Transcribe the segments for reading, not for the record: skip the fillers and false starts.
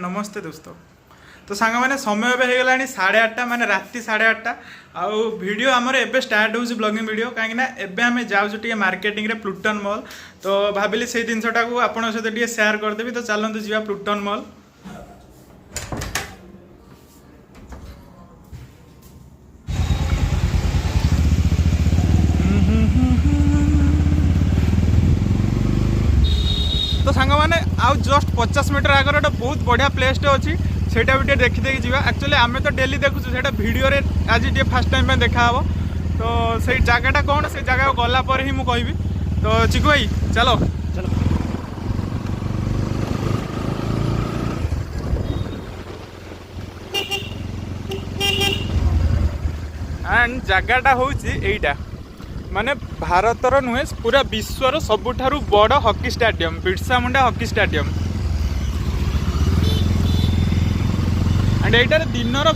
नमस्ते दोस्तों। तो सांग मैंने समय हो गला 8:30 माने राति 8:30 आउ वीडियो आमर एबे स्टार्ट हो ब्लॉगिंग वीडियो कहीं एबे आम जाऊँ मार्केटिंग रे प्लूटन मॉल। तो भाविली से जिनटा को आपन सहित शेयर करदेवी। तो चलतु जी प्लूटन मॉल। तो सांग मैंने आउ जस्ट 50 मीटर आगे गोटे बहुत बढ़िया प्लेस टे अच्छी से देखी जा। एक्चुअली आम तो डेली देखुँ से वीडियो रे आज टे फास्ट टाइम देखा तो से जगहटा कौन से जगह गला पर ही मुझे कहबी। तो चिकू भाई चलो चलो। एंड जगहटा हूँ यहीटा माने भारतर नुहे पूरा विश्वर सबुठारु बड़ hockey stadium Birsa Munda hockey stadium. And एटार दिनर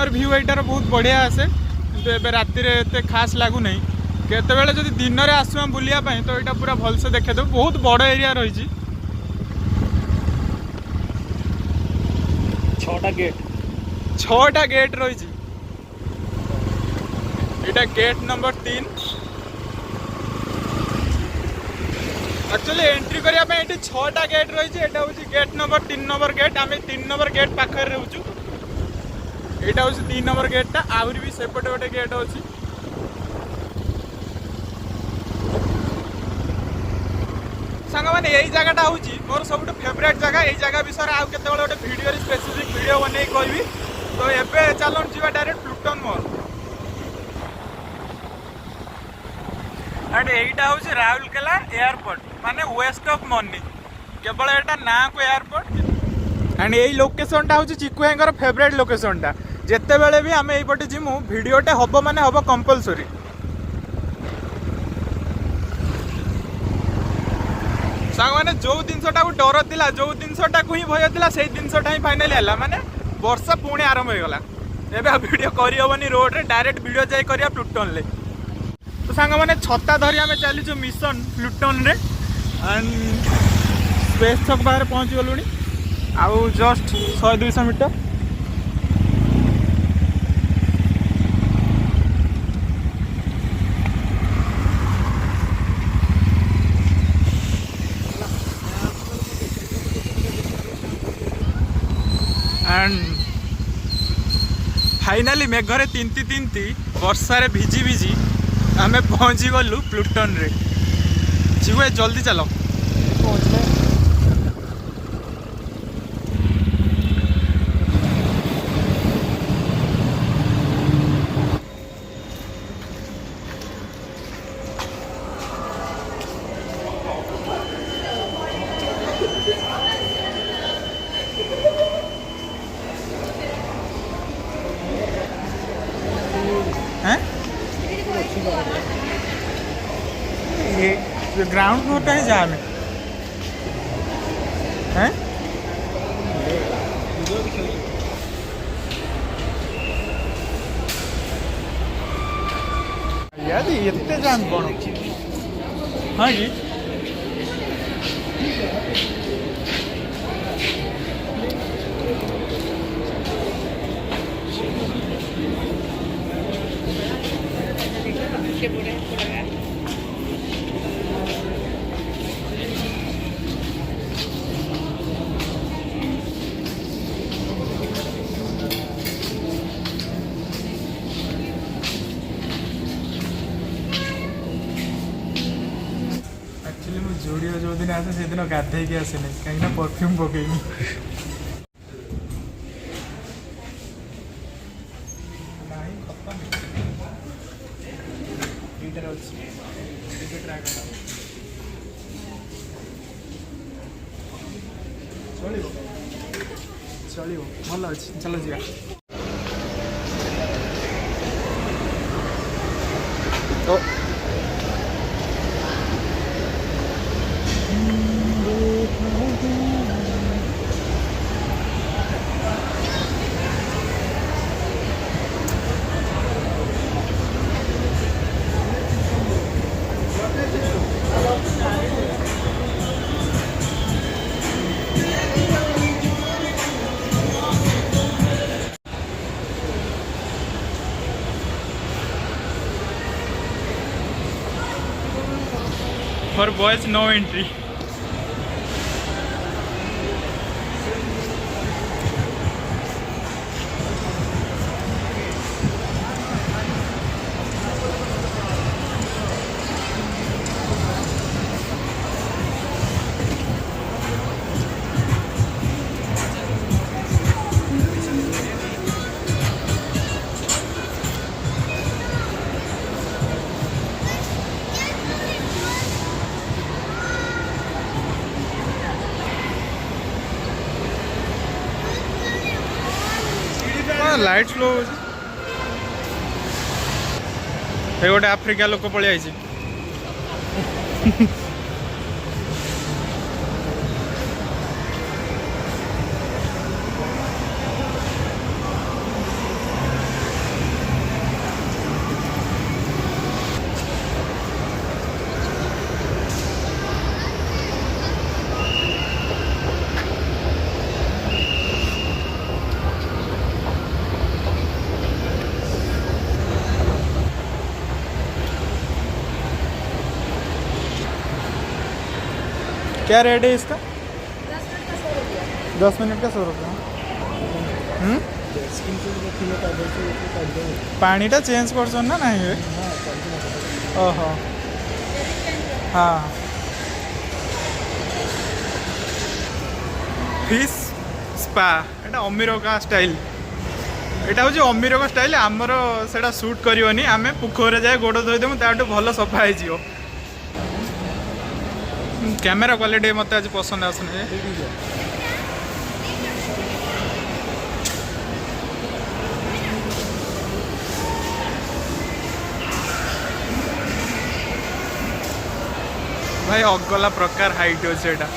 व्यू एटार बहुत बढ़िया आसे किंतु राति एते खास लगू नहीं। केतेबेले जदि दिन में आसुआ बुलिया तो यहाँ पूरा भलसे देखे देव। बहुत बड़ एरिया रही 6टा गेट रही। এটা गेट नंबर 3। एक्चुअली एंट्री करने ये 6टा गेट रही है। हूँ गेट नंबर 3 नंबर गेट। आम 3 नंबर गेट पाखे रोचु। यहाँ हूँ 3 नंबर गेटा। आहरी भी सेपटे गोटे गेट अच्छी। सांग मैंने यही जगहटा हूँ मोर सब फेवरेट जगह। यही जगह विषय आउ केत गोटे वीडियो स्पेसिफिक वीडियो बन कहबी। तो एबे चलन जी डायरेक्ट प्लूटन मॉल। एंड यहीटा हूँ राउरकेला एयरपोर्ट माने वेस्ट ऑफ मनी केवल यहाँ ना को एयरपोर्ट। एंड यही लोकेशनटा हूँ चिकू भाई फेवरेट लोकेशनटा। जिते बेले भी आम यहीपटे जीमु वीडियोटे हम माने हम कंपलसरी। सांग मैंने जो जिनटा को डर थिला जो जिनटा को ही भय था से जिनटा ही फाइनाली है माने वर्षा पुणी आरंभ हो गला। एबे वीडियो करहबनी रोड रे डायरेक्ट वीडियो जाई करिया प्लूटन ले। तो सांग मैंने छता धरी आम चलीचु मिशन प्लूटन रे। एंड स्पेस छक बाहर पहुँची गलु आउ just 100-200 metre. And finally Meghare तिंती वर्षारे भिजी भिजी आमे पहुँची गलु प्लूटन रे। चिकू जल्दी चलो पहुँचले। ग्राउंड फ्लोर का ही जाम है। यार ये जाम कौन। हाँ जी जोड़ियो जो दिन आसे से दिन गाधे के आसे नहीं कहीं परफ्यूम पकईनी। चलो भल अच्छे चलो जा। तो for boys no entry. Light slow हो गोटे आफ्रिका लोक पलि आई क्या रेट है इसका? 10 मिनट का 100 रुपया। पानीटा चेंज कर ना नहीं? ओहो हाँ फिश स्पा एटा अमीर का स्टाइल। एटा हूँ अमीर का स्टाइल। आमर से सुट करनी आम पोखर जाए गोड़ धोईदेमु ताठू भल सफा हो। कैमेरा क्वालिटी मत आज पसंद आसने। भाई अगला प्रकार हाइट अच्छे एटा।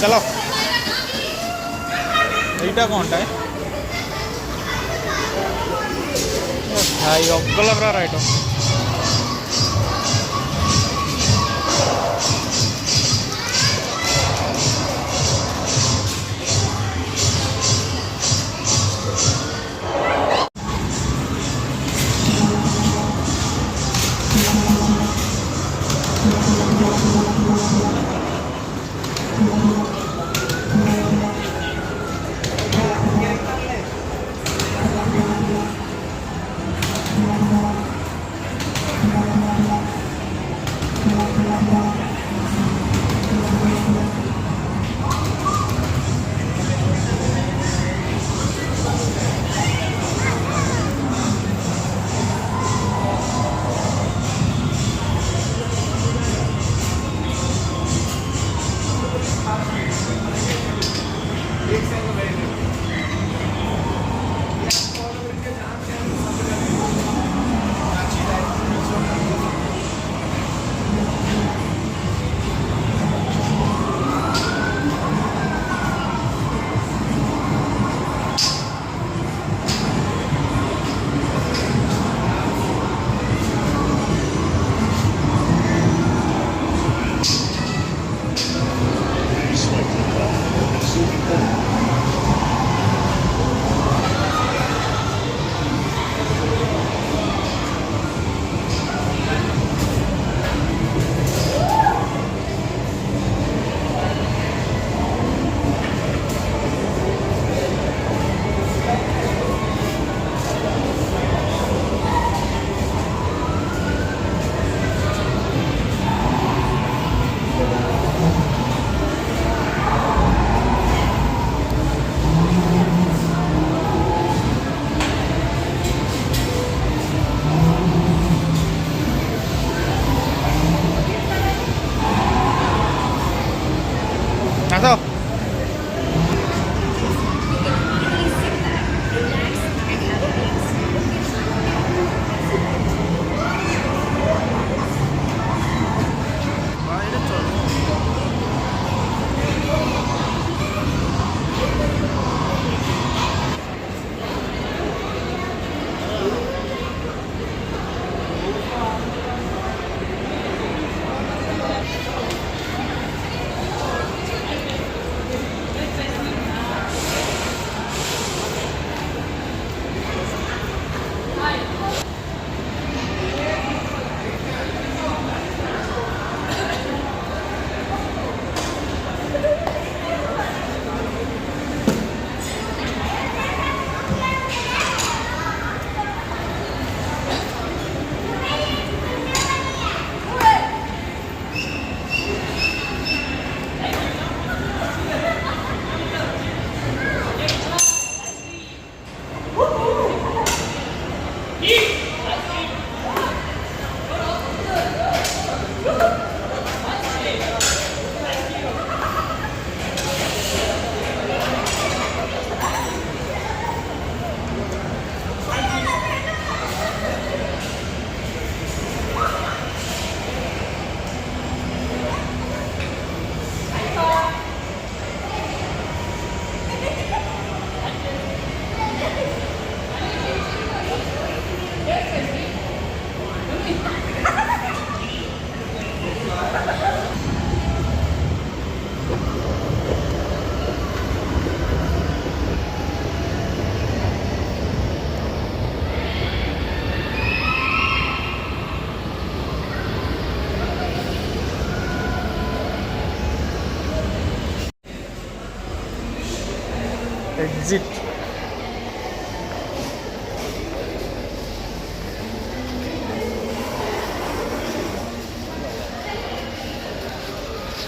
चलो এইটা কোনটা ভাই অগলা পুরা রাইট।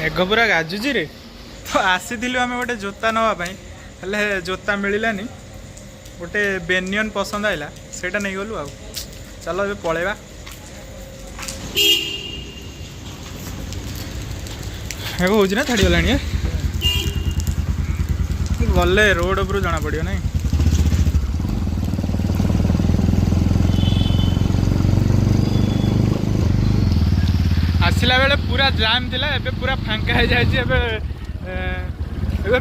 मेघ पूरा गाजुची रे तो आसीलु आम गोटे जोता नापी हेल्ले जोता मिललानी गोटे बेनियन पसंद आइला सेटा नहीं गलु आ चलो ए पलैबा हो ना छाड़ी गला गले रोड उपरू जना पड़ो ना आसला बेले पूरा जाम थिला एबे पूरा फांका हो जाए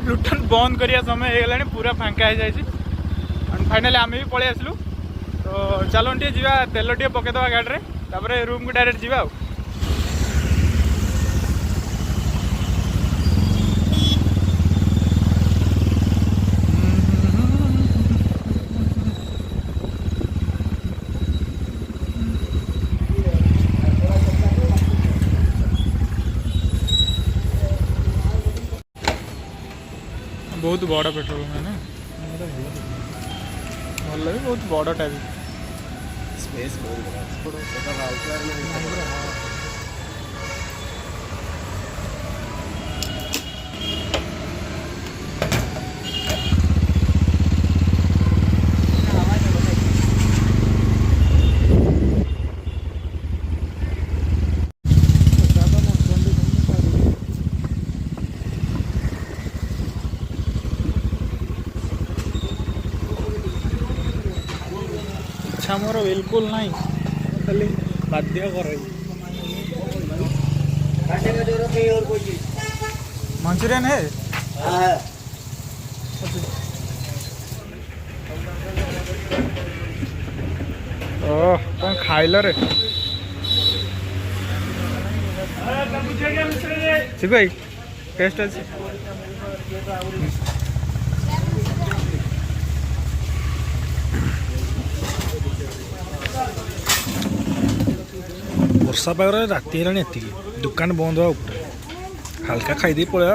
प्लूटन बंद करिया समय हो गला पूरा फांका हो जाए फाइनाली आम भी पलि आसलु तो चलो टे जा तेल टे पकईदे गाड़ी में रूम को डायरेक्ट जा बहुत बड़ पेट्रोल पंप है भल भी बहुत बड़टा भी स्पेस इच्छा मोर बिल्कुल नहीं खाली बाध्य कर मंचूरियन है ओह तुम खाइल रे भाई टेस्ट अच्छे वर्षा पाग राति है दुकान बंद हुआ हल्का खाईदे पड़ा।